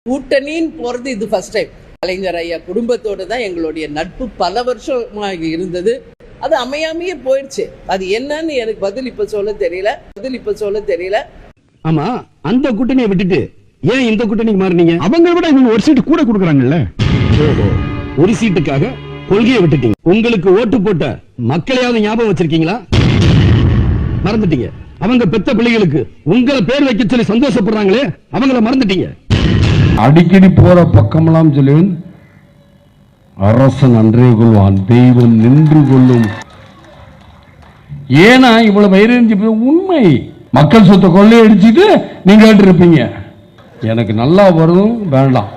கூட்டணின்னு போறது இது first time. கலைஞர் ஐயா குடும்பத்தோடு தான் எங்களுடைய நட்பு பல வருஷமாக இருந்தது. அது அமையாமையே போயிடுச்சு. அது என்னன்னு எனக்கு பதில் இப்ப சொல்ல தெரியல. ஆமா, அந்த கூட்டணியை விட்டுட்டு ஏன் இந்த கூட்டணிக்கு மாறினீங்க? அவங்க விட இவங்க ஒரு சீட்டு கூட கொடுக்குறாங்கல்ல. ஒரு சீட்டுக்காக கொள்கையை விட்டுட்டீங்க. உங்களுக்கு ஓட்டு போட்ட மக்களையாவது ஞாபகம் வச்சிருக்கீங்களா? மறந்துட்டீங்க. அவங்க பெத்த பிள்ளைகளுக்கு உங்களை பேர் வைக்க சொல்லி சந்தோஷப்படுறாங்களே, அவங்கள மறந்துட்டீங்க. அடிக்கடி போற பக்கமெல்லாம் சொல்லுவேன், அரசன் அன்றே கொள்வான், தெய்வம் நின்று கொள்ளும். ஏன்னா இவ்வளவு வயிறறிஞ்சு உண்மை. மக்கள் சொத்தை கொள்ளையடிச்சிட்டு நீங்க கேட்டு இருப்பீங்க, எனக்கு நல்லா வரும் வேண்டாம்.